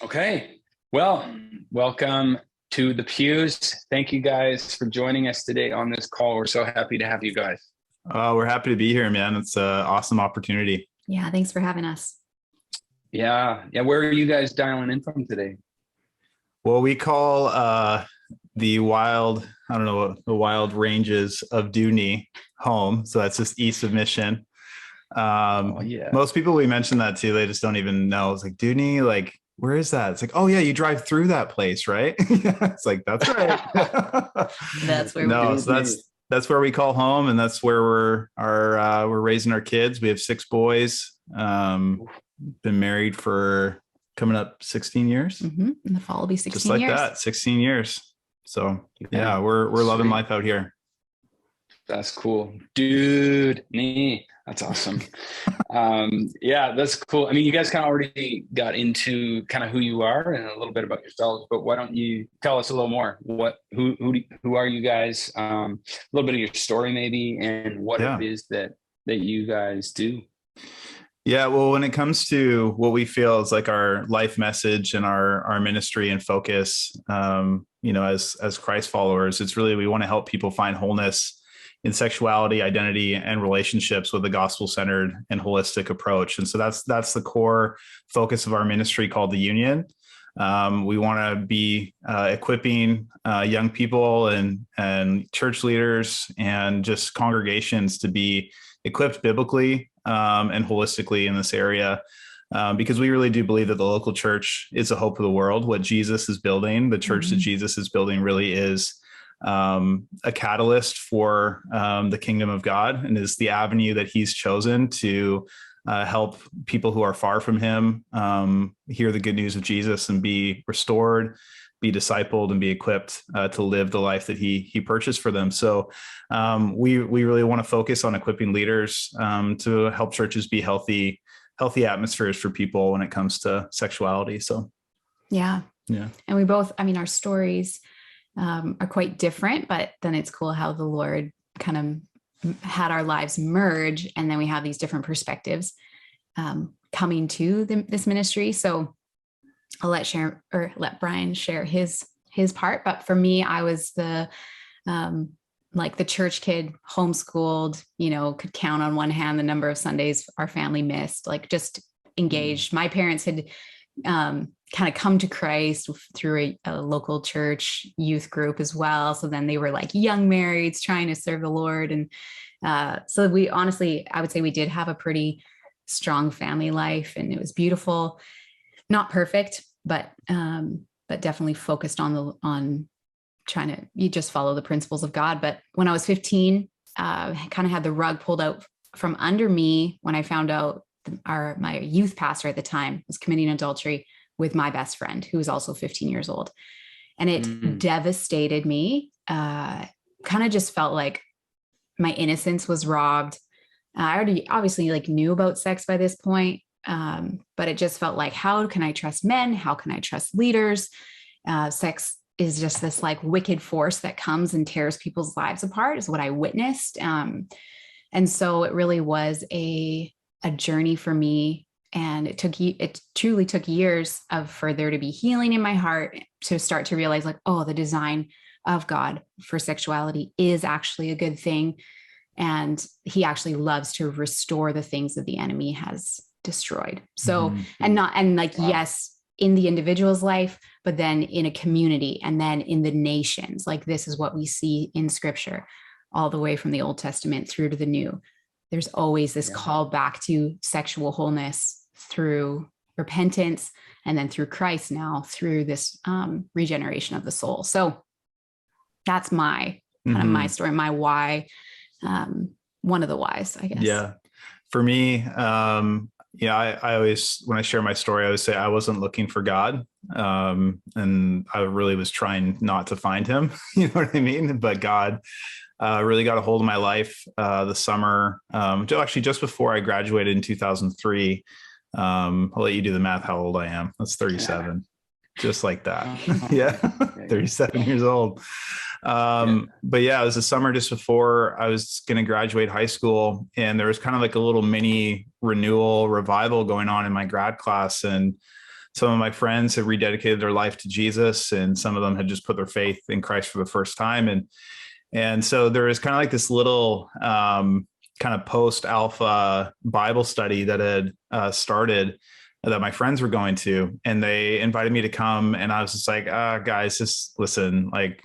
Okay. Well, welcome to the Pews. Thank you guys for joining us today on this call. We're so happy to have you guys. We're happy to be here, man. It's an awesome opportunity. Yeah, thanks for having us. Yeah. Where are you guys dialing in from today? Well, we call the wild ranges of Dooney home. So that's just east of Mission. Most people we mention that to, they just don't even know. It's like, Dooney, like, where is that? It's like, oh yeah, you drive through that place, right? It's like, that's right. That's where that's where we call home, and that's where we're raising our kids. We have 6 boys. Been married for coming up 16 years. Mm-hmm. In the fall will be 16 just like years. that, 16 years. So yeah, we're loving life out here. That's cool, dude. That's awesome. Yeah, that's cool. I mean, you guys kind of already got into kind of who you are and a little bit about yourselves, but why don't you tell us a little more? Who are you guys? A little bit of your story maybe, and what it is that you guys do. Yeah, well, when it comes to what we feel is like our life message and our ministry and focus, as Christ followers, it's really, we want to help people find wholeness in sexuality, identity, and relationships with a gospel-centered and holistic approach. And so that's the core focus of our ministry called The Union. We want to be equipping young people and church leaders and just congregations to be equipped biblically and holistically in this area. Because we really do believe that the local church is the hope of the world. What Jesus is building, the church that Jesus is building, really is a catalyst for the kingdom of God, and is the avenue that he's chosen to help people who are far from him hear the good news of Jesus and be restored, be discipled, and be equipped to live the life that he purchased for them. So we really want to focus on equipping leaders to help churches be healthy atmospheres for people when it comes to sexuality. So yeah. And we both, our stories are quite different, but then it's cool how the Lord kind of had our lives merge, and then we have these different perspectives coming to this ministry. So I'll let Brian share his part. But for me, I was the church kid, homeschooled, could count on one hand the number of Sundays our family missed, like just engaged. My parents had kind of come to Christ through a local church youth group as well. So then they were like young marrieds trying to serve the Lord. And so we honestly, I would say we did have a pretty strong family life, and it was beautiful, not perfect, but definitely focused on trying to, you just follow the principles of God. But when I was 15, kind of had the rug pulled out from under me when I found out my youth pastor at the time was committing adultery with my best friend, who was also 15 years old. And it devastated me. Kind of just felt like my innocence was robbed. I already obviously knew about sex by this point. But it just felt like, how can I trust men? How can I trust leaders? Sex is just this wicked force that comes and tears people's lives apart, is what I witnessed. And so it really was a journey for me. And it truly took years for there to be healing in my heart, to start to realize the design of God for sexuality is actually a good thing. And he actually loves to restore the things that the enemy has destroyed. So, yes, in the individual's life, but then in a community, and then in the nations. This is what we see in scripture, all the way from the Old Testament through to the New. There's always this call back to sexual wholeness through repentance, and then through Christ now, through this regeneration of the soul. So that's my kind of my story, my why, one of the whys, I guess. Yeah. For me, I always, when I share my story, I always say I wasn't looking for God. And I really was trying not to find him, you know what I mean? But God really got a hold of my life the summer, actually just before I graduated in 2003. I'll let you do the math, how old I am. That's 37. Just like that. Yeah. 37 years old. But yeah, it was the summer just before I was going to graduate high school, and there was kind of a little mini revival going on in my grad class. And some of my friends had rededicated their life to Jesus, and some of them had just put their faith in Christ for the first time. And so there was kind of like this little kind of post alpha Bible study that had started that my friends were going to, and they invited me to come. And I was just like, guys, just listen, like,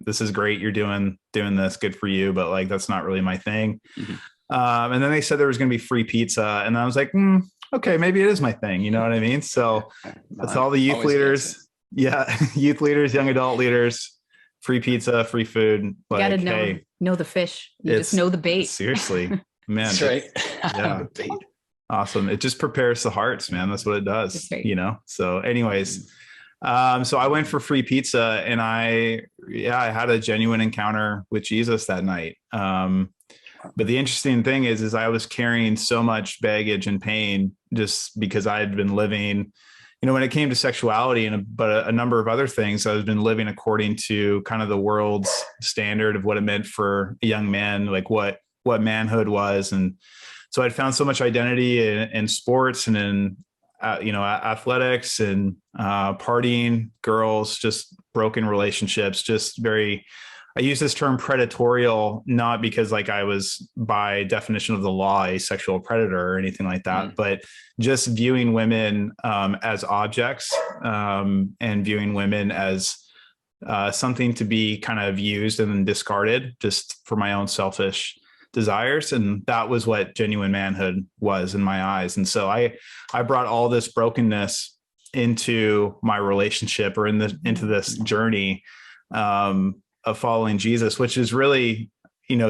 this is great. You're doing this, good for you. But like, that's not really my thing. Mm-hmm. And then they said there was going to be free pizza. And I was like, okay, maybe it is my thing. You know what I mean? So that's all the youth leaders. Yeah. Youth leaders, young adult leaders, free pizza, free food. Like, you gotta know the fish. You just know the bait. Seriously, man. That's right. Yeah. Awesome. It just prepares the hearts, man. That's what it does, right. You know? So anyways, so I went for free pizza, and I had a genuine encounter with Jesus that night. But the interesting thing is I was carrying so much baggage and pain just because I had been living, you know, when it came to sexuality but a number of other things, I was been living according to kind of the world's standard of what it meant for a young man, like what manhood was. And so I'd found so much identity in sports and in, athletics and partying, girls, just broken relationships, just I use this term predatorial, not because like I was by definition of the law, a sexual predator or anything like that, but just viewing women as objects and viewing women as something to be kind of used and then discarded just for my own selfish desires. And that was what genuine manhood was in my eyes. And so I brought all this brokenness into my relationship or into this journey of following Jesus, which is really,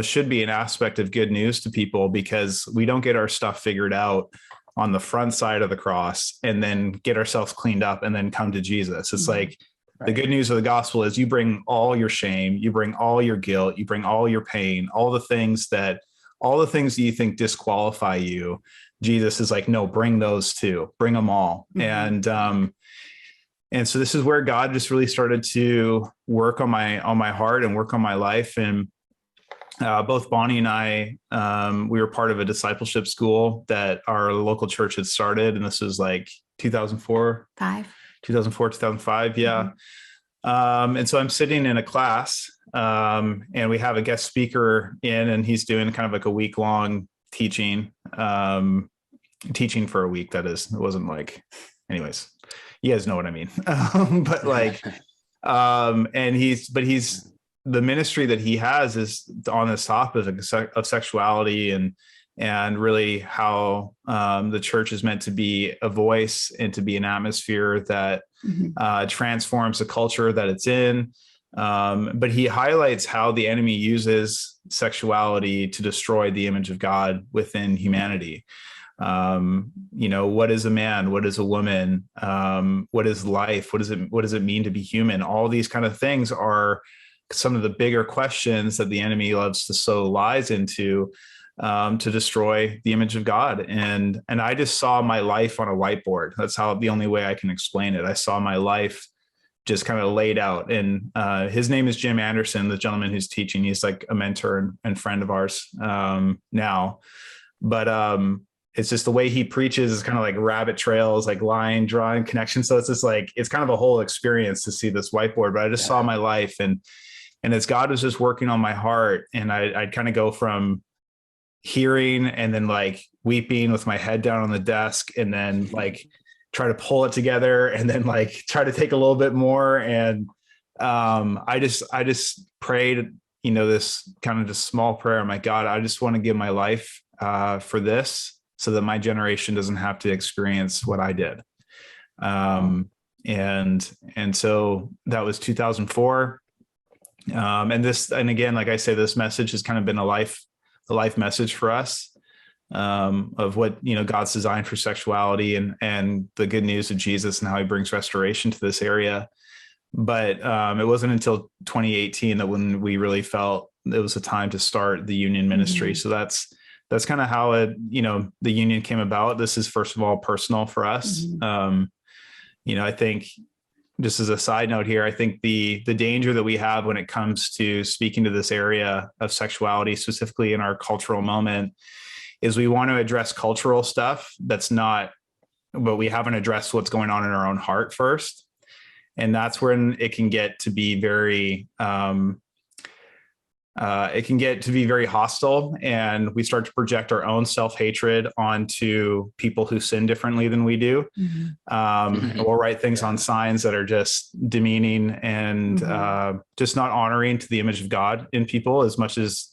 should be an aspect of good news to people, because we don't get our stuff figured out on the front side of the cross and then get ourselves cleaned up and then come to Jesus. It's like, the good news of the gospel is you bring all your shame, you bring all your guilt, you bring all your pain, all the things that you think disqualify you. Jesus is like, no, bring those too, bring them all. Mm-hmm. And so this is where God just really started to work on my heart and work on my life. And both Bonnie and I, we were part of a discipleship school that our local church had started. And this was like 2004, 2005. Yeah. Mm-hmm. And so I'm sitting in a class and we have a guest speaker in, and he's doing kind of like a week-long teaching for a week. That is, it wasn't like, anyways, you guys know what I mean. But like, and he's the ministry that he has is on this topic of sexuality and really how the church is meant to be a voice and to be an atmosphere that transforms the culture that it's in. But he highlights how the enemy uses sexuality to destroy the image of God within humanity. What is a man? What is a woman? What is life? What does it mean to be human? All these kind of things are some of the bigger questions that the enemy loves to sow lies into, to destroy the image of God. And I just saw my life on a whiteboard. That's the only way I can explain it. I saw my life just kind of laid out. And his name is Jim Anderson, the gentleman who's teaching. He's like a mentor and friend of ours now. But it's just the way he preaches is kind of like rabbit trails, like line drawing connections. So it's just like, it's kind of a whole experience to see this whiteboard, but I just saw my life. And as God was just working on my heart, and I'd kind of go from hearing and then like weeping with my head down on the desk, and then like try to pull it together, and then like try to take a little bit more. And I just prayed, this kind of just small prayer. My God, I just want to give my life for this, so that my generation doesn't have to experience what I did. And so that was 2004. And again, like I say, this message has kind of been a life message for us, of what, God's design for sexuality and the good news of Jesus and how he brings restoration to this area. But it wasn't until 2018 that when we really felt it was a time to start the union ministry. So that's kind of how the union came about. This is, first of all, personal for us. I think, just as a side note here, I think the danger that we have when it comes to speaking to this area of sexuality, specifically in our cultural moment, is we want to address cultural stuff that's not we haven't addressed what's going on in our own heart first. And that's when it can get to be very, very hostile, and we start to project our own self-hatred onto people who sin differently than we do. And we'll write things on signs that are just demeaning and just not honoring to the image of God in people, as much as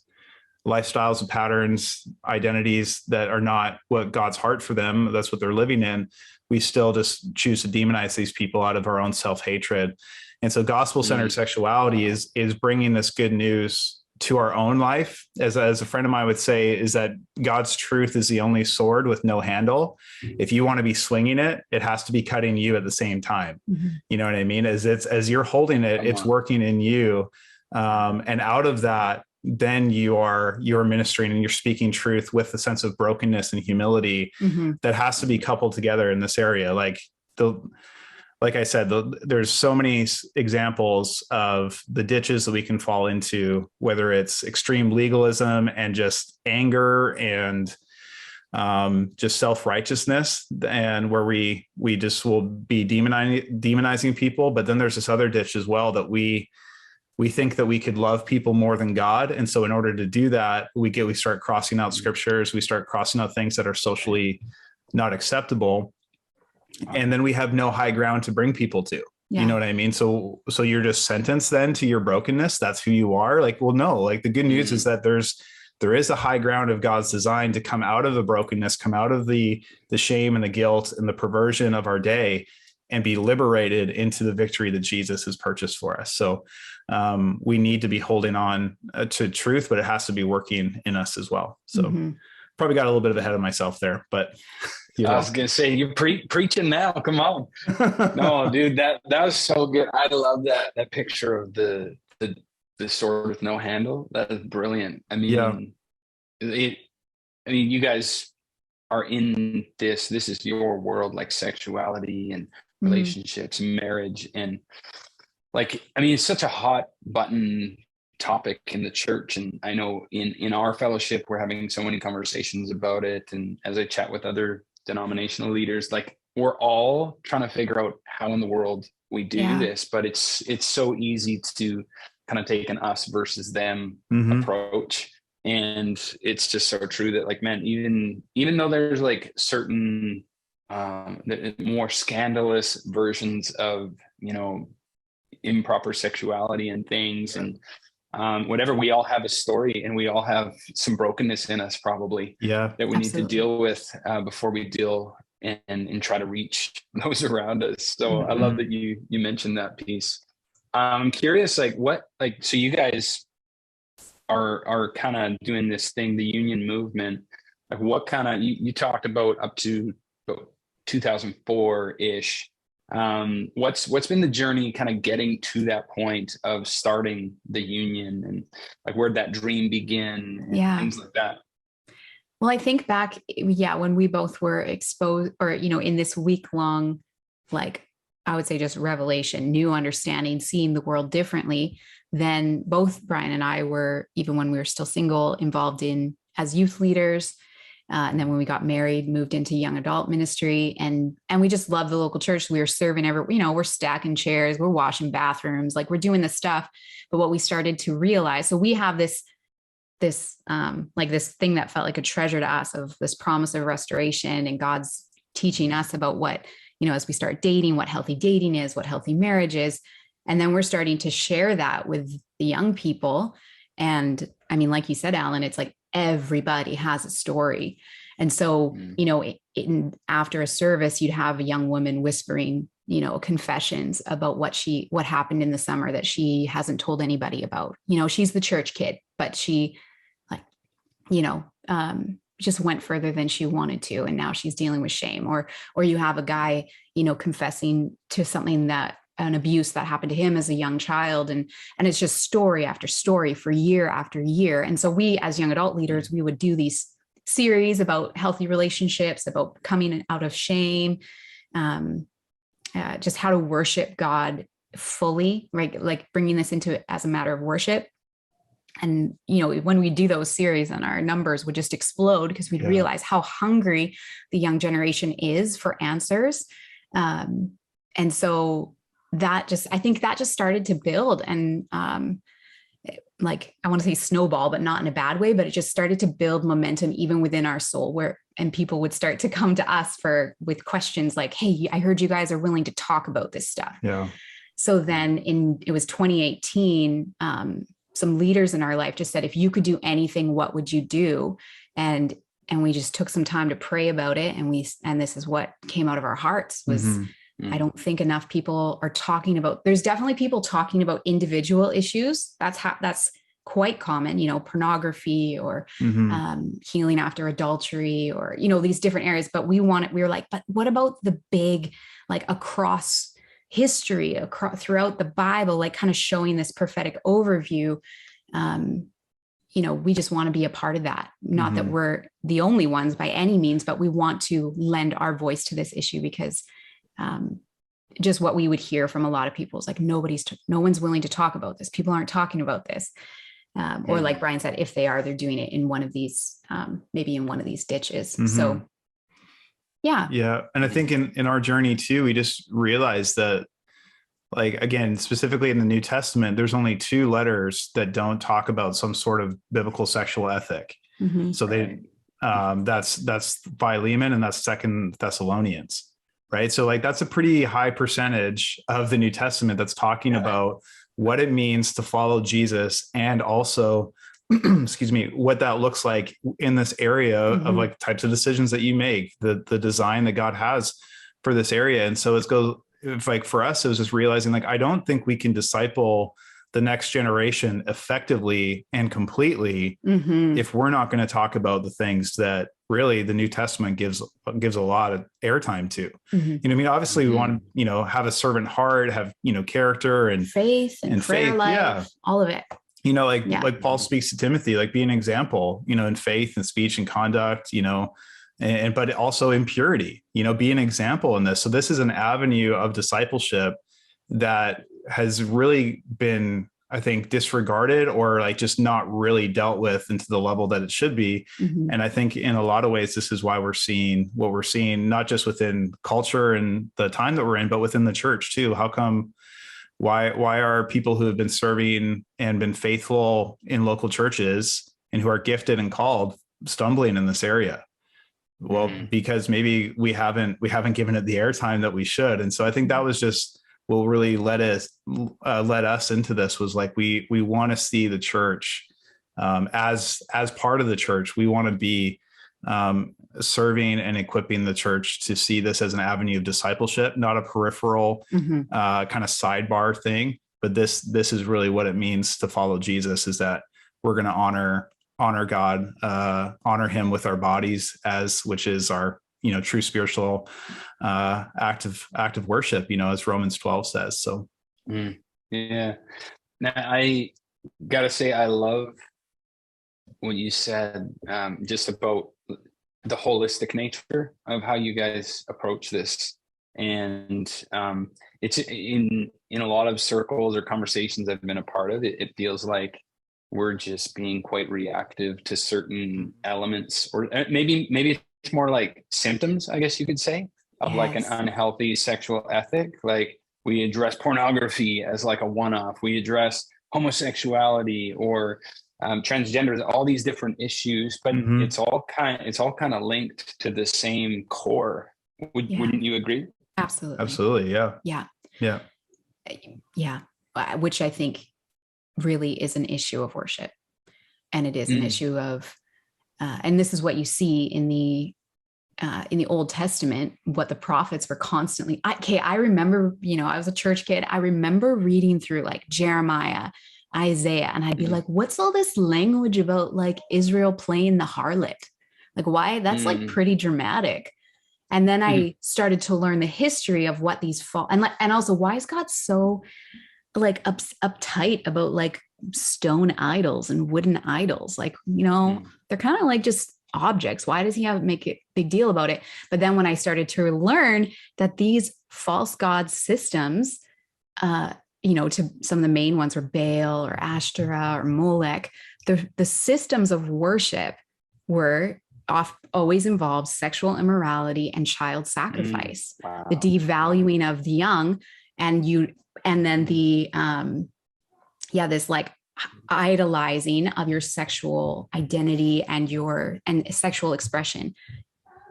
lifestyles and patterns, identities that are not what God's heart for them, that's what they're living in. We still just choose to demonize these people out of our own self-hatred. And so gospel-centered sexuality is bringing this good news to our own life. As a friend of mine would say, is that God's truth is the only sword with no handle. If you want to be swinging it, it has to be cutting you at the same time. You know what I mean? As you're holding it, it's working in you. And out of that, then you're ministering and you're speaking truth with a sense of brokenness and humility that has to be coupled together in this area. Like I said, there's so many examples of the ditches that we can fall into, whether it's extreme legalism and just anger and just self-righteousness, and where we just will be demonizing people. But then there's this other ditch as well, that we think that we could love people more than God. And so in order to do that, we start crossing out scriptures, we start crossing out things that are socially not acceptable. And then we have no high ground to bring people to. You know what I mean? So you're just sentenced then to your brokenness. That's who you are. Like, well, no, like the good news is that there is a high ground of God's design to come out of the brokenness, come out of the shame and the guilt and the perversion of our day, and be liberated into the victory that Jesus has purchased for us. So we need to be holding on to truth, but it has to be working in us as well. So probably got a little bit ahead of myself there, but I was going to say, you're preaching now. Come on. No, dude, that was so good. I love that picture of the sword with no handle. That is brilliant. I mean, you guys are in this is your world, like sexuality and relationships, marriage. And like, I mean, it's such a hot button topic in the church. And I know in our fellowship, we're having so many conversations about it. And as I chat with other denominational leaders, like we're all trying to figure out how in the world we do this, but it's so easy to kind of take an us versus them approach. And it's just so true that, like, man, even though there's like certain more scandalous versions of, improper sexuality and things, and whatever, we all have a story, and we all have some brokenness in us probably that we need to deal with before we deal and try to reach those around us. So I love that you mentioned that piece. I'm curious, so you guys are kind of doing this thing, the union movement. Like, what kind of, you talked about up to 2004-ish. What's been the journey kind of getting to that point of starting the union, and like where'd that dream begin and things like that? Well, I think back, when we both were exposed, or, in this week-long, like, I would say just revelation, new understanding, seeing the world differently, then both Brian and I were, even when we were still single, involved as youth leaders. And then when we got married, moved into young adult ministry, and we just love the local church. We were serving we're stacking chairs, we're washing bathrooms, like we're doing this stuff. But what we started to realize, so we have this thing that felt like a treasure to us, of this promise of restoration, and God's teaching us about what, as we start dating, what healthy dating is, what healthy marriage is. And then we're starting to share that with the young people. And I mean, like you said, Alan, it's like everybody has a story. And so, after a service, you'd have a young woman whispering, confessions about what happened in the summer that she hasn't told anybody about. She's the church kid, but she just went further than she wanted to. And now she's dealing with shame. Or you have a guy, confessing to something, an abuse that happened to him as a young child. And it's just story after story for year after year. And so we, as young adult leaders, we would do these series about healthy relationships, about coming out of shame, just how to worship God fully, right? Like bringing this into it as a matter of worship. And, when we do those series, and our numbers would just explode because we'd realize how hungry the young generation is for answers. And so I think that just started to build, and like, I want to say snowball, but not in a bad way, but it just started to build momentum even within our soul, and people would start to come to us with questions like, hey, I heard you guys are willing to talk about this stuff. Yeah. So then it was 2018, some leaders in our life just said, if you could do anything, what would you do? And we just took some time to pray about it. And this is what came out of our hearts was, I don't think enough people are talking about, there's definitely people talking about individual issues. That's quite common, pornography or healing after adultery or, these different areas. But we were like, but what about the big, like across history, throughout the Bible, like kind of showing this prophetic overview? We just want to be a part of that. Not that we're the only ones by any means, but we want to lend our voice to this issue because just what we would hear from a lot of people is like, no one's willing to talk about this. People aren't talking about this. Or like Brian said, if they are, they're doing it in one of these, maybe in one of these ditches. So yeah. Yeah. And I think in our journey too, we just realized that, like, again, specifically in the New Testament, there's only 2 letters that don't talk about some sort of biblical sexual ethic. So that's Philemon and that's 2 Thessalonians. Right. So like, that's a pretty high percentage of the New Testament that's talking about what it means to follow Jesus, and also, excuse me, what that looks like in this area of like types of decisions that you make, the design that God has for this area. And so if like for us, it was just realizing like, I don't think we can disciple the next generation effectively and completely if we're not going to talk about the things that really the New Testament gives a lot of airtime to. I mean, obviously we want to, have a servant heart, have, character and faith and prayer life, all of it. Like Paul speaks to Timothy, like be an example, in faith and speech and conduct, but also in purity, be an example in this. So this is an avenue of discipleship that has really been, I think, disregarded or like just not really dealt with into the level that it should be. And I think in a lot of ways, this is why we're seeing what we're seeing, not just within culture and the time that we're in, but within the church too. How come, why are people who have been serving and been faithful in local churches and who are gifted and called stumbling in this area? Well, because maybe we haven't given it the airtime that we should. And so I think that was just what really led us into this, was like, we want to see the church as part of the church. We want to be serving and equipping the church to see this as an avenue of discipleship, not a peripheral kind of sidebar thing. But this is really what it means to follow Jesus, is that we're going to honor God, honor him with our bodies, which is our true spiritual act of worship, as Romans 12 says. So yeah. Now I gotta say, I love what you said just about the holistic nature of how you guys approach this. And it's in a lot of circles or conversations I've been a part of, it feels like we're just being quite reactive to certain elements, or maybe it's more like symptoms, I guess you could say, of like an unhealthy sexual ethic. Like we address pornography as like a one-off. We address homosexuality or transgender, all these different issues, but it's all kind of linked to the same core. Wouldn't you agree? Absolutely. Yeah. Which I think really is an issue of worship, and it is an issue of and this is what you see in the Old Testament, what the prophets were constantly. I remember, I was a church kid. I remember reading through like Jeremiah, Isaiah, and I'd be like, what's all this language about like Israel playing the harlot? Like, why? That's like pretty dramatic. And then I started to learn the history of what these and also why is God so like uptight about like stone idols and wooden idols? Like, they're kind of like just objects. Why does he make a big deal about it? But then when I started to learn that these false god systems, to some of the main ones were Baal or Ashtoreth or Molech, the systems of worship were always involved sexual immorality and child sacrifice, Wow. the devaluing of the young, and then the this like idolizing of your sexual identity and sexual expression.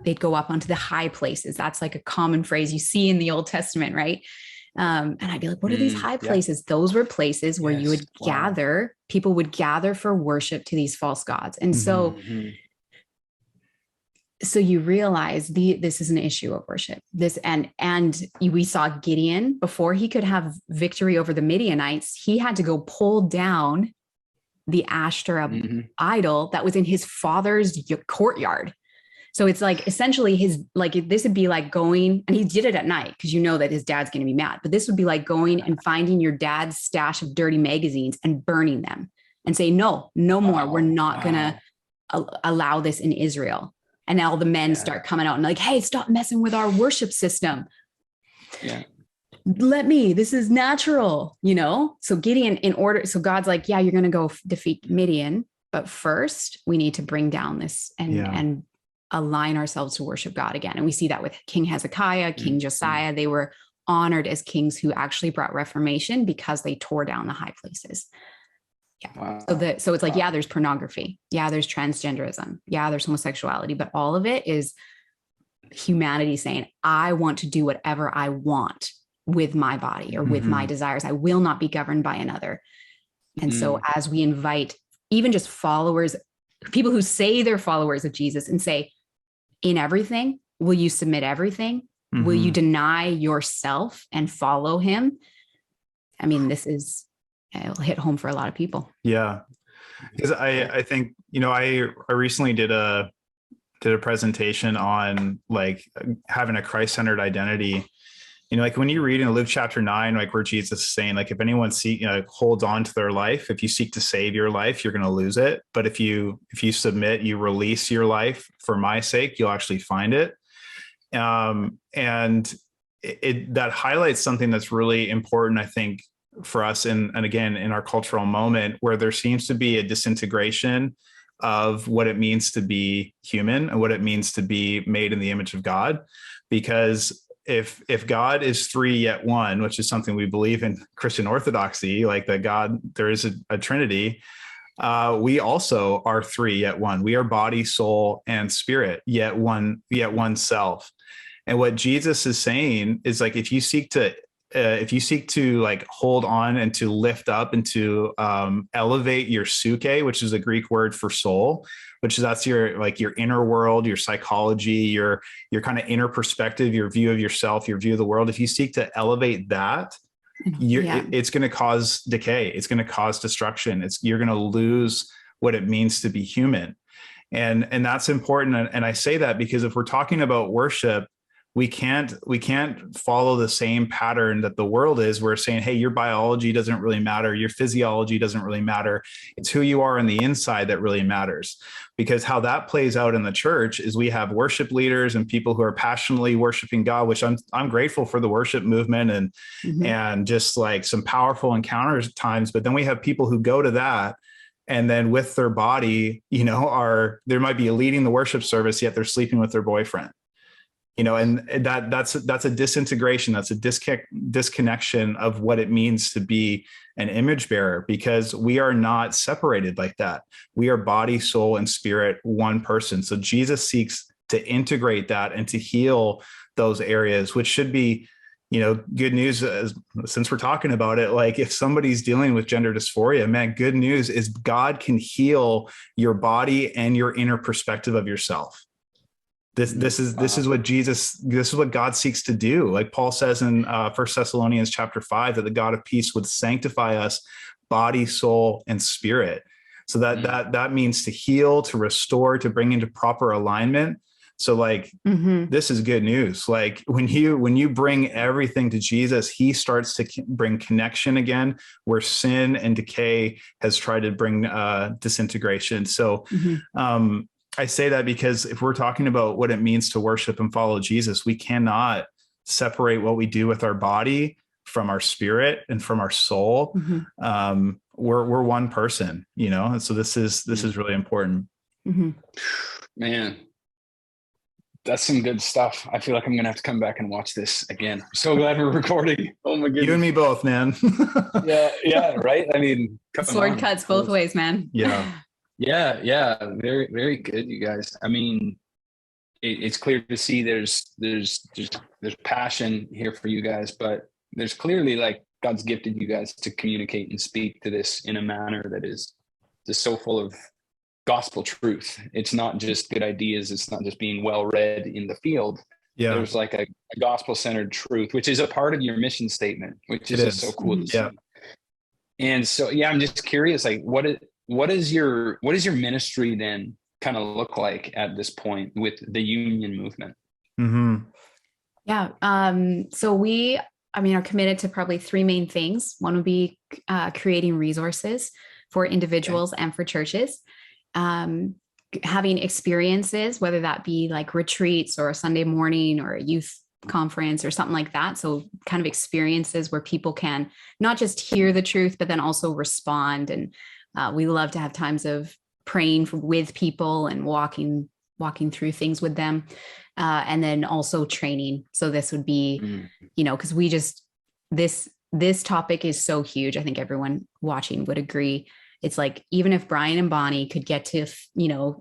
They'd go up onto the high places. That's like a common phrase you see in the Old Testament, right? And I'd be like, what are these high places? Yeah. Those were places where you would gather, people would gather for worship to these false gods. And so you realize this is an issue of worship. We saw Gideon, before he could have victory over the Midianites, he had to go pull down the Ashtoreth idol that was in his father's courtyard. So it's like essentially this would be like going, and he did it at night because you know that his dad's going to be mad, but this would be like going and finding your dad's stash of dirty magazines and burning them and say, no more. We're not going to allow this in Israel. And now the men start coming out and like, hey, stop messing with our worship system. Yeah. This is natural, So Gideon, so God's like, yeah, you're going to go defeat Midian, but first we need to bring down this and align ourselves to worship God again. And we see that with King Hezekiah, King Josiah. They were honored as kings who actually brought reformation because they tore down the high places. Yeah. Wow. So it's like, there's pornography. Yeah, there's transgenderism. Yeah, there's homosexuality, but all of it is humanity saying, I want to do whatever I want with my body or with my desires. I will not be governed by another. And so as we invite even just followers, people who say they're followers of Jesus, and say, in everything, will you submit everything? Will you deny yourself and follow him? I mean, it'll hit home for a lot of people. Yeah. Because I think, I recently did a presentation on like having a Christ-centered identity. Like when you read in Luke chapter 9, like where Jesus is saying, like, if anyone holds on to their life, if you seek to save your life, you're going to lose it. But if you submit, you release your life for my sake, you'll actually find it. And that highlights something that's really important, I think, for us. And again, in our cultural moment where there seems to be a disintegration of what it means to be human and what it means to be made in the image of God. Because if God is three yet one, which is something we believe in Christian orthodoxy, like that God, there is a Trinity, we also are three yet one. We are body, soul, and spirit, yet one self. And what Jesus is saying is like, if you seek to like hold on and to lift up and to elevate your psyche, which is a Greek word for soul, that's your inner world, your psychology, your kind of inner perspective, your view of yourself, your view of the world. If you seek to elevate that, it's going to cause decay. It's going to cause destruction. You're going to lose what it means to be human. And that's important. And I say that because if we're talking about worship, we can't follow the same pattern that the world is. We're saying, hey, your biology doesn't really matter. Your physiology doesn't really matter. It's who you are on the inside that really matters. Because how that plays out in the church is we have worship leaders and people who are passionately worshiping God, which I'm grateful for the worship movement and just like some powerful encounters at times. But then we have people who go to that and then with their body, there might be leading the worship service, yet they're sleeping with their boyfriend. And that's a disintegration. That's a disconnection of what it means to be an image bearer, because we are not separated like that. We are body, soul, and spirit, one person. So Jesus seeks to integrate that and to heal those areas, which should be, good news since we're talking about it. Like if somebody's dealing with gender dysphoria, man, good news is God can heal your body and your inner perspective of yourself. This is what God seeks to do. Like Paul says in 1 Thessalonians chapter 5, that the God of peace would sanctify us body, soul, and spirit. So that means to heal, to restore, to bring into proper alignment. So like, this is good news. Like when you bring everything to Jesus, he starts to bring connection again, where sin and decay has tried to bring disintegration. So, I say that because if we're talking about what it means to worship and follow Jesus, we cannot separate what we do with our body from our spirit and from our soul. we're one person, and so this is really important. Mm-hmm. Man, that's some good stuff. I feel like I'm gonna have to come back and watch this again. I'm so glad we're recording. Oh my goodness. You and me both, man. Yeah, right. I mean, sword cuts both ways, man. Yeah. Yeah. Very, very good, you guys. I mean, it's clear to see there's passion here for you guys, but there's clearly like God's gifted you guys to communicate and speak to this in a manner that is just so full of gospel truth. It's not just good ideas. It's not just being well read in the field. Yeah. There's like a gospel centered truth, which is a part of your mission statement, which is just so cool to see. And so, I'm just curious, like what is your ministry then kind of look like at this point with the union movement? Mm-hmm. Yeah. So we are committed to probably three main things. One would be creating resources for individuals and for churches. Having experiences, whether that be like retreats or a Sunday morning or a youth conference or something like that. So kind of experiences where people can not just hear the truth, but then also respond. And we love to have times of praying with people and walking through things with them. And then also training. So this would be, because we just, this topic is so huge. I think everyone watching would agree. It's like, even if Brian and Bonnie could get to,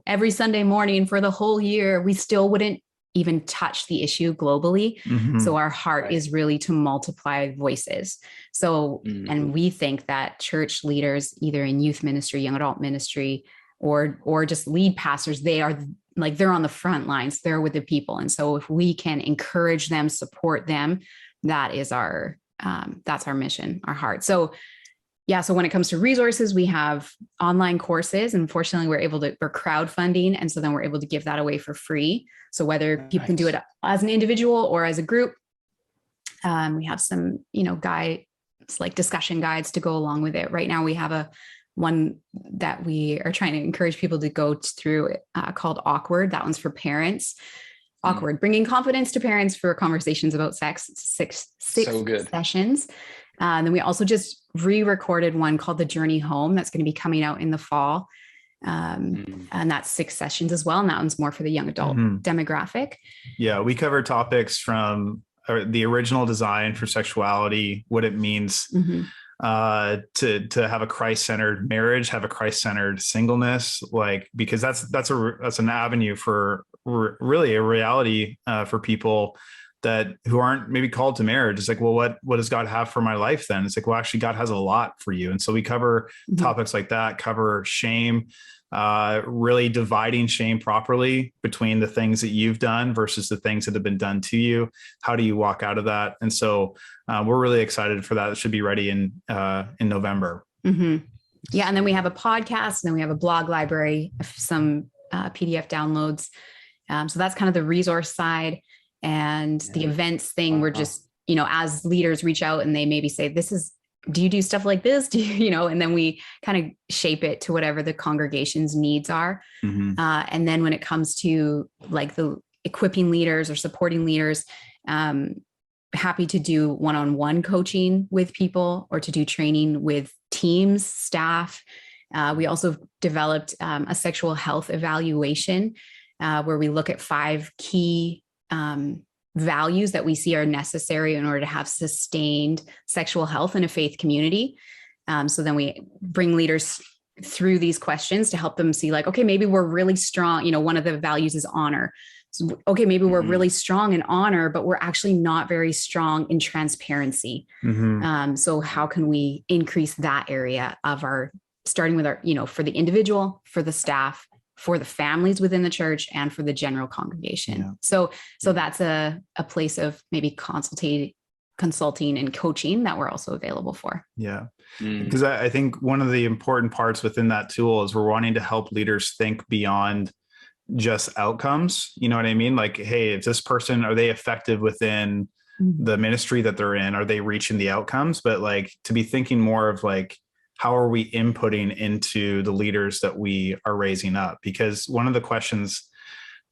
every Sunday morning for the whole year, we still wouldn't even touch the issue globally. Mm-hmm. So our heart is really to multiply voices. So, and we think that church leaders, either in youth ministry, young adult ministry, or just lead pastors, they're on the front lines, they're with the people. And so if we can encourage them, support them, that's our mission, our heart. So when it comes to resources, we have online courses. And fortunately, we're crowdfunding. And so then we're able to give that away for free. So whether people can do it as an individual or as a group, we have some, guides, like discussion guides to go along with it. Right now, we have one that we are trying to encourage people to go through called Awkward. That one's for parents. Awkward, bringing confidence to parents for conversations about sex. Six so good sessions. And then we also just re-recorded one called The Journey Home. That's going to be coming out in the fall. And that's 6 sessions as well. And that one's more for the young adult demographic. Yeah, we cover topics from the original design for sexuality, what it means to have a Christ-centered marriage, have a Christ-centered singleness, because that's an avenue for really a reality for people who aren't maybe called to marriage. It's like, well, what does God have for my life then? It's like, well, actually God has a lot for you. And so we cover topics like that, cover shame, really dividing shame properly between the things that you've done versus the things that have been done to you. How do you walk out of that? And so we're really excited for that. It should be ready in November. Mm-hmm. Yeah. And then we have a podcast, and then we have a blog library, some PDF downloads. So that's kind of the resource side. And the events thing, we're just, as leaders reach out and they maybe say, do you do stuff like this? Do you, and then we kind of shape it to whatever the congregation's needs are. And then when it comes to like the equipping leaders or supporting leaders, happy to do one-on-one coaching with people or to do training with teams, staff. We also developed a sexual health evaluation where we look at 5 key values that we see are necessary in order to have sustained sexual health in a faith community. So then we bring leaders through these questions to help them see like, okay, maybe we're really strong. One of the values is honor. So, okay, maybe we're really strong in honor, but we're actually not very strong in transparency. So how can we increase that area of starting with our, for the individual, for the staff, for the families within the church, and for the general congregation. Yeah. So that's a place of maybe consulting and coaching that we're also available for. Yeah. Because I think one of the important parts within that tool is we're wanting to help leaders think beyond just outcomes. You know what I mean? Like, hey, if this person, are they effective within the ministry that they're in? Are they reaching the outcomes? But like to be thinking more of like, how are we inputting into the leaders that we are raising up? Because one of the questions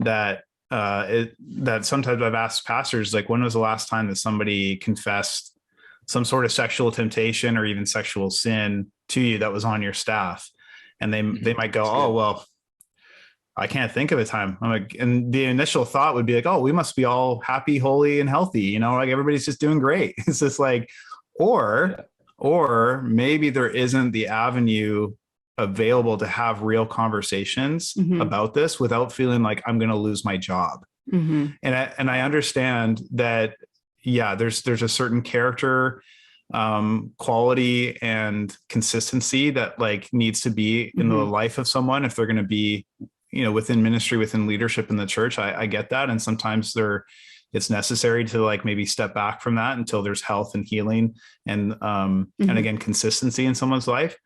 that sometimes I've asked pastors, like, when was the last time that somebody confessed some sort of sexual temptation or even sexual sin to you that was on your staff. And they might go, oh, well, I can't think of a time. I'm like, and the initial thought would be like, oh, we must be all happy, holy, and healthy. You know, like everybody's just doing great. It's just like, or maybe there isn't the avenue available to have real conversations about this without feeling like I'm going to lose my job. And I understand that, yeah, there's a certain character, quality and consistency that like needs to be in the life of someone if they're going to be, you know, within ministry, within leadership in the church. I get that. And sometimes it's necessary to like maybe step back from that until there's health and healing and again, consistency in someone's life.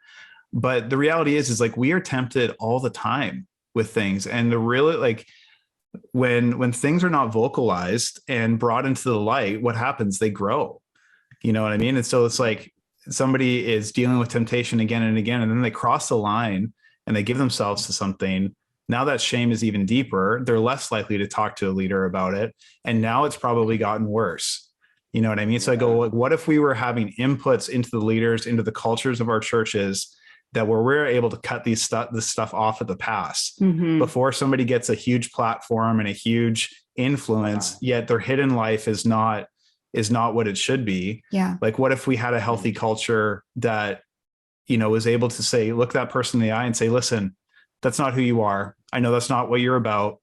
But the reality is like, we are tempted all the time with things. And the really like, when things are not vocalized and brought into the light, what happens? They grow, you know what I mean? And so it's like somebody is dealing with temptation again and again, and then they cross the line and they give themselves to something. Now that shame is even deeper. They're less likely to talk to a leader about it. And now it's probably gotten worse. You know what I mean? So I go, like, what if we were having inputs into the leaders, into the cultures of our churches, that where we're able to cut this stuff off at the pass before somebody gets a huge platform and a huge influence, yet their hidden life is not what it should be. Yeah. Like, what if we had a healthy culture that, you know, was able to say, look that person in the eye and say, listen, that's not who you are. I know that's not what you're about.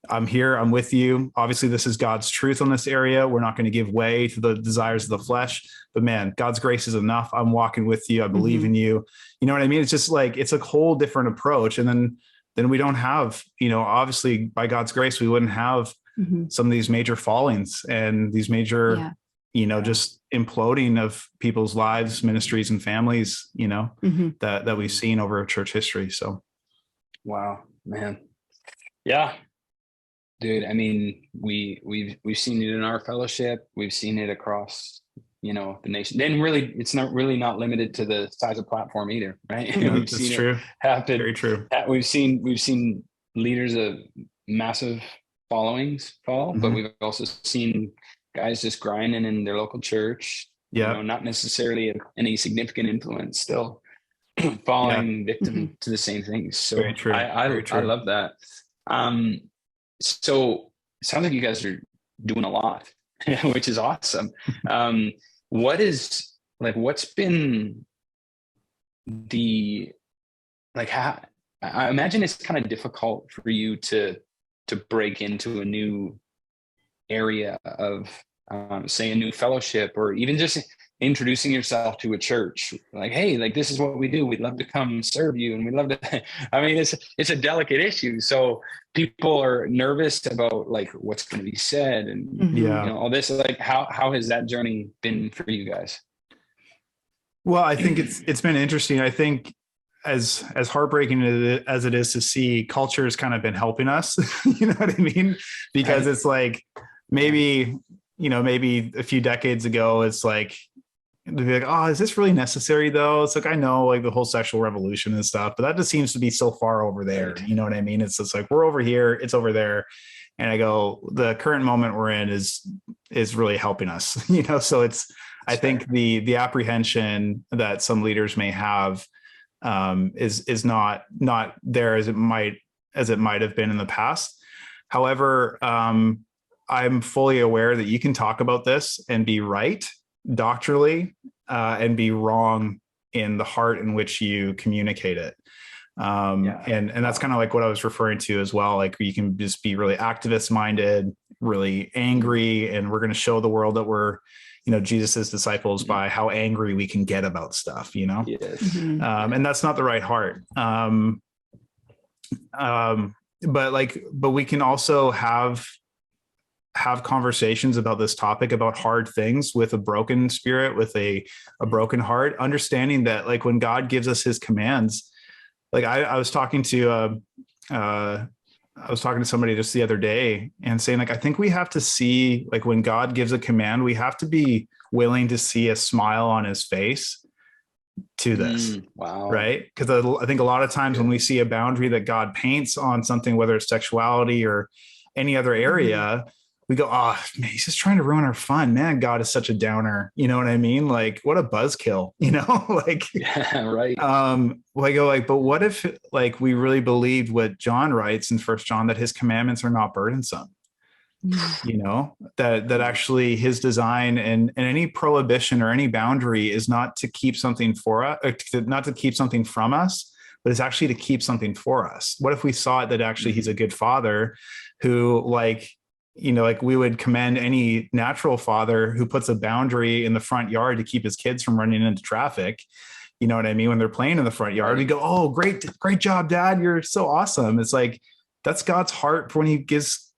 I'm here. I'm with you. Obviously, this is God's truth on this area. We're not going to give way to the desires of the flesh, but man, God's grace is enough. I'm walking with you. I believe in you. You know what I mean? It's just like, it's a whole different approach. And then we don't have, you know, obviously by God's grace, we wouldn't have some of these major fallings and these major, you know, just imploding of people's lives, ministries, and families, you know, that we've seen over church history. So. Wow, man. Yeah. Dude, I mean, we've seen it in our fellowship. We've seen it across, you know, the nation. Then really, it's not limited to the size of platform either, right? We've That's seen true. It happen. Very true. We've seen leaders of massive followings fall, but we've also seen guys just grinding in their local church. You know, not necessarily any significant influence, still falling victim to the same things. So very true. I love that. So it sounds like you guys are doing a lot, which is awesome. What's been the, like, how, I imagine it's kind of difficult for you to break into a new area of, say, a new fellowship, or even just introducing yourself to a church, like, hey, like, this is what we do. We'd love to come serve you. And we'd love to, I mean, it's a delicate issue. So people are nervous about like what's going to be said and you know, all this. Like, how has that journey been for you guys? Well, I think it's been interesting. I think as heartbreaking as it is to see, culture has kind of been helping us, you know what I mean? Because it's like, maybe a few decades ago, it's like, they'd be like, oh, is this really necessary though? It's like, I know, like, the whole sexual revolution and stuff, but that just seems to be so far over there. You know what I mean? It's just like, we're over here, it's over there. And I go, the current moment we're in is really helping us, you know? So I think the apprehension that some leaders may have is not there as it might have been in the past. However, I'm fully aware that you can talk about this and be right doctrinally, and be wrong in the heart in which you communicate it. And that's kind of like what I was referring to as well. Like, you can just be really activist minded, really angry, and we're going to show the world that we're, you know, Jesus's disciples by how angry we can get about stuff, you know? Yes. And that's not the right heart. But we can also have conversations about this topic, about hard things, with a broken spirit, with a broken heart, understanding that, like, when God gives us his commands, like I was talking to somebody just the other day and saying, like, I think we have to see, like, when God gives a command, we have to be willing to see a smile on his face to this. Wow. Right. Because I think a lot of times when we see a boundary that God paints on something, whether it's sexuality or any other area, we go, oh man, he's just trying to ruin our fun, man. God is such a downer. You know what I mean? Like, what a buzzkill, you know, like, Yeah, right. well, I go like, but what if like we really believed what John writes in First John, that his commandments are not burdensome, you know, that actually his design and any prohibition or any boundary is not to keep something for us, not to keep something from us, but it's actually to keep something for us. What if we saw it that actually he's a good father who, like, you know, like we would commend any natural father who puts a boundary in the front yard to keep his kids from running into traffic. You know what I mean? When they're playing in the front yard, we go, oh, great job, Dad. You're so awesome. It's like, that's God's heart for when he gives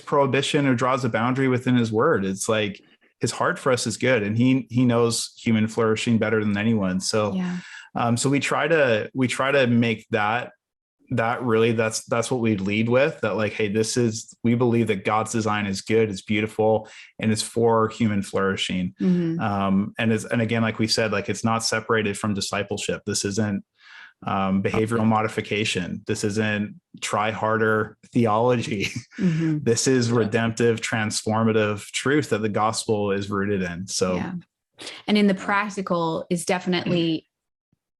prohibition or draws a boundary within his word. It's like his heart for us is good, and he knows human flourishing better than anyone. So, so we try to make that really, that's what we lead with, that like, hey, we believe that God's design is good, it's beautiful, and it's for human flourishing. And again, like we said, like, it's not separated from discipleship. This isn't behavioral modification. This isn't try harder theology. This is redemptive, transformative truth that the gospel is rooted in. So, and in the practical is definitely,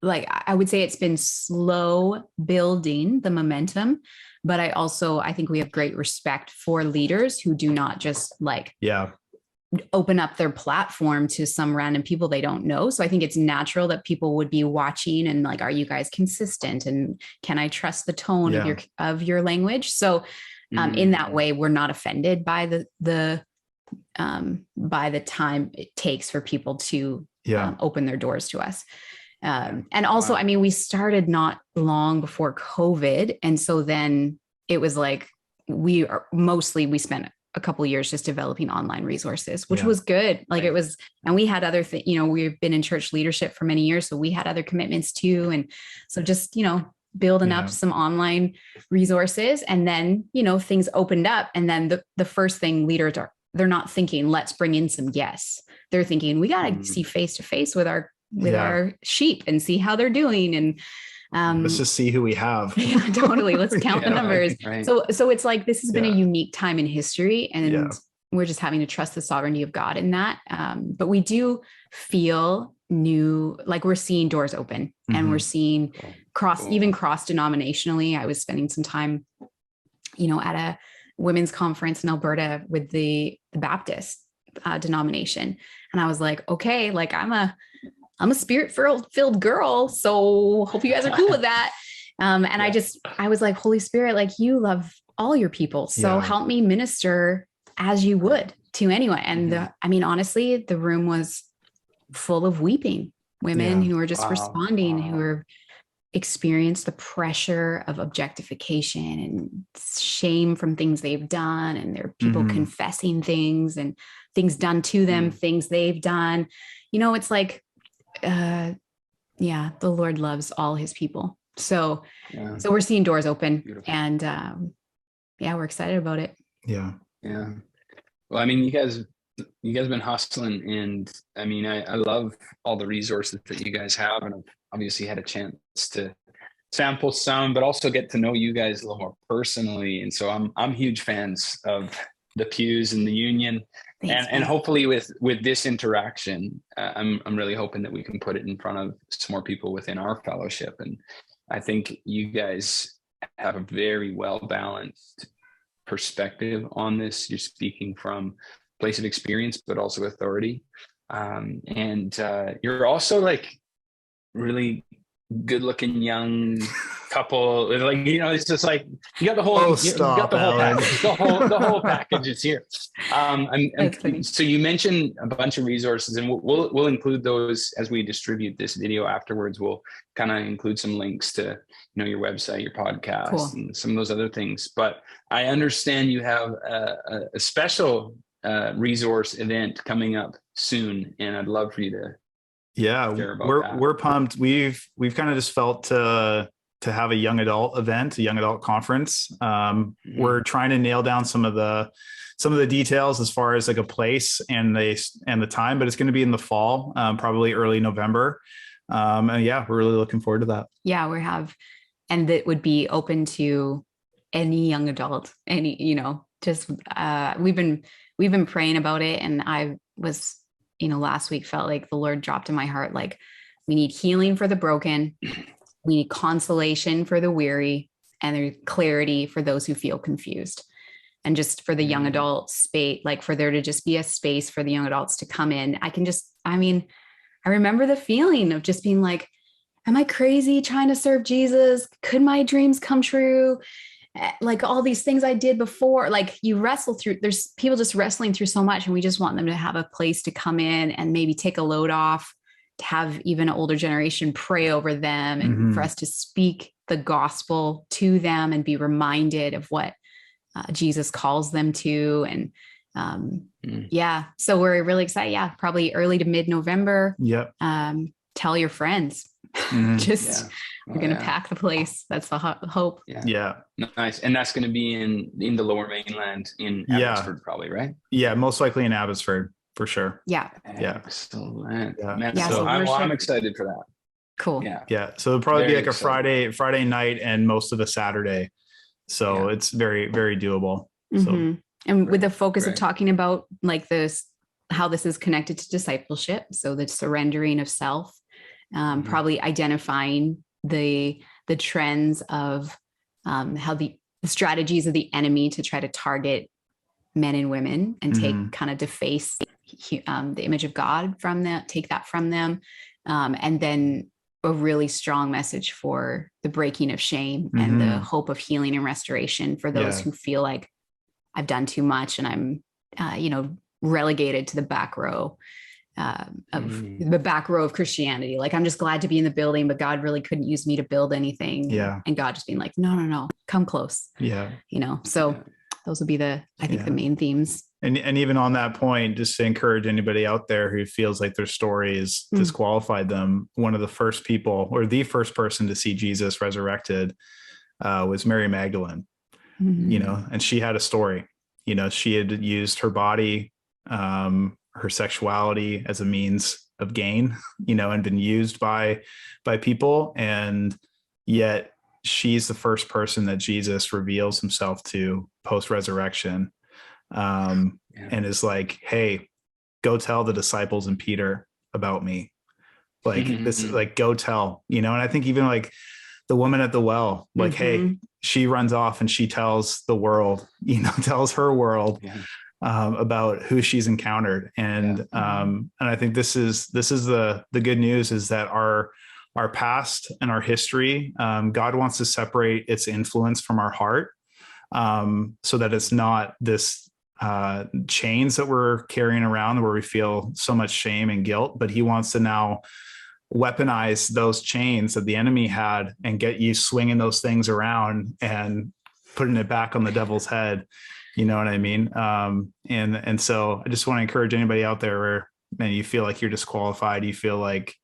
like, I would say it's been slow building the momentum, but I think we have great respect for leaders who do not just like, open up their platform to some random people they don't know. So I think it's natural that people would be watching and like, are you guys consistent? And can I trust the tone of your language? So in that way, we're not offended by the time it takes for people to open their doors to us. And also, I mean, we started not long before COVID. And so then it was like, we spent a couple of years just developing online resources, which was good. Like it was, and we had other things, you know, we've been in church leadership for many years, so we had other commitments too. And so just, you know, building up some online resources, and then, you know, things opened up. And then the first thing leaders they're not thinking, let's bring in some guests. They're thinking, we got to see face to face with our sheep and see how they're doing. And let's just see who we have. Totally. Let's count the numbers. Right. So it's like, this has been a unique time in history, and we're just having to trust the sovereignty of God in that. But we do feel like we're seeing doors open, and we're seeing even cross denominationally. I was spending some time, you know, at a women's conference in Alberta with the Baptist denomination. And I was like, okay, like I'm a spirit-filled girl, so hope you guys are cool with that. And I was like, Holy Spirit, like, you love all your people, so help me minister as you would to anyone. And I mean, honestly, the room was full of weeping women who were just responding, who were experienced the pressure of objectification and shame from things they've done. And there are people confessing things and things done to them, things they've done. You know, it's like, the Lord loves all his people. So we're seeing doors open. Beautiful. And we're excited about it. Yeah. Well, I mean, you guys been hustling, and I mean, I love all the resources that you guys have, and I've obviously had a chance to sample some, but also get to know you guys a little more personally. And so I'm huge fans of the Pews and the Union. Thanks, and hopefully with this interaction, I'm really hoping that we can put it in front of some more people within our fellowship. And I think you guys have a very well balanced perspective on this. You're speaking from a place of experience, but also authority. And you're also like really good looking young couple, like, you know, it's just like you got the whole the whole package is here. So you mentioned a bunch of resources, and we'll include those as we distribute this video afterwards. We'll kind of include some links to, you know, your website, your podcast, and some of those other things. But I understand you have a special resource event coming up soon, and I'd love for you to we're pumped. We've kind of just felt to have a young adult event, a young adult conference. We're trying to nail down some of the details as far as like a place and the time, but it's going to be in the fall, probably early November. And we're really looking forward to that. Yeah, and that would be open to any young adult, any, you know, just we've been praying about it, and I was, last week felt like the Lord dropped in my heart, like, we need healing for the broken, we need consolation for the weary, and there's clarity for those who feel confused. And just for the young adult space, like for there to just be a space for the young adults to come in. I remember the feeling of just being like, am I crazy trying to serve Jesus? Could my dreams come true? Like all these things I did before, like you wrestle through, there's people just wrestling through so much, and we just want them to have a place to come in and maybe take a load off, to have even an older generation pray over them, and for us to speak the gospel to them and be reminded of what Jesus calls them to. And so we're really excited. Yeah, probably early to mid-November. Yep. Tell your friends. We're going to pack the place. That's the hope. Yeah. Nice. And that's going to be in the Lower Mainland in Abbotsford, probably, right? Yeah, most likely in Abbotsford for sure. Yeah. Excellent. Yeah. Man, Yeah, so I'm excited for that. Cool. Yeah. So it'll probably Very be like exciting. a Friday night and most of a Saturday. So it's very, very doable. So, and with the focus of talking about like this, how this is connected to discipleship. So the surrendering of self, probably identifying the trends of how the strategies of the enemy to try to target men and women and take kind of deface the image of God from them, take that from them. And then a really strong message for the breaking of shame and the hope of healing and restoration for those who feel like I've done too much and I'm, relegated to the back row of Christianity. Like, I'm just glad to be in the building, but God really couldn't use me to build anything. Yeah. And God just being like, no, come close. Yeah. So those would be the main themes. And even on that point, just to encourage anybody out there who feels like their stories disqualified them, one of the first people, or the first person to see Jesus resurrected was Mary Magdalene, and she had a story. She had used her body, her sexuality as a means of gain, and been used by people. And yet she's the first person that Jesus reveals himself to post-resurrection. And is like, hey, go tell the disciples and Peter about me. Like this, like, go tell, and I think even like the woman at the well, like, hey, she runs off and she tells the world, tells her world about who she's encountered. And I think this is the good news, is that our past and our history, God wants to separate its influence from our heart, so that it's not this chains that we're carrying around where we feel so much shame and guilt, but he wants to now weaponize those chains that the enemy had and get you swinging those things around and putting it back on the devil's head. You know what I mean? And so I just want to encourage anybody out there where, man, you feel like you're disqualified. You feel like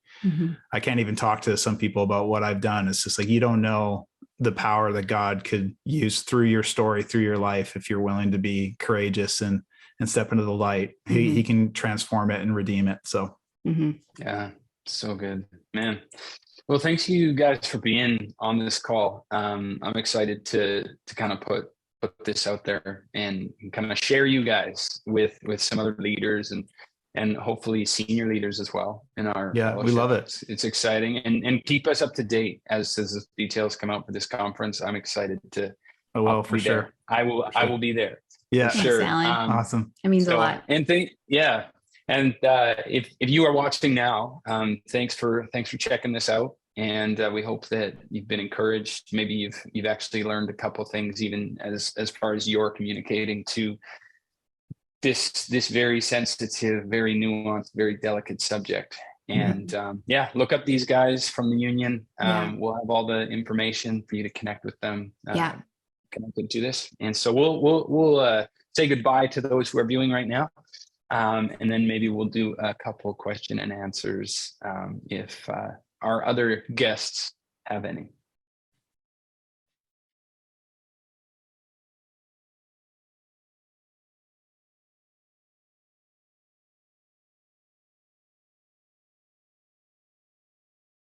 I can't even talk to some people about what I've done. It's just like, you don't know the power that God could use through your story, through your life. If you're willing to be courageous and step into the light, he can transform it and redeem it. So, yeah, so good, man. Well, thanks you guys for being on this call. I'm excited to kind of put this out there and kind of share you guys with some other leaders and hopefully senior leaders as well in our fellowship. We love it. It's exciting, and keep us up to date as the details come out for this conference. I'm excited to. Oh, well, for sure. I will be there. Yeah, Thanks, sure. Alan. Awesome. It means a lot. And if you are watching now, thanks for checking this out. And we hope that you've been encouraged. Maybe you've actually learned a couple of things, even as far as you're communicating to this very sensitive, very nuanced, very delicate subject. And look up these guys from the Union. We'll have all the information for you to connect with them. Connected to this. And so we'll say goodbye to those who are viewing right now. And then maybe we'll do a couple question and answers if our other guests have any.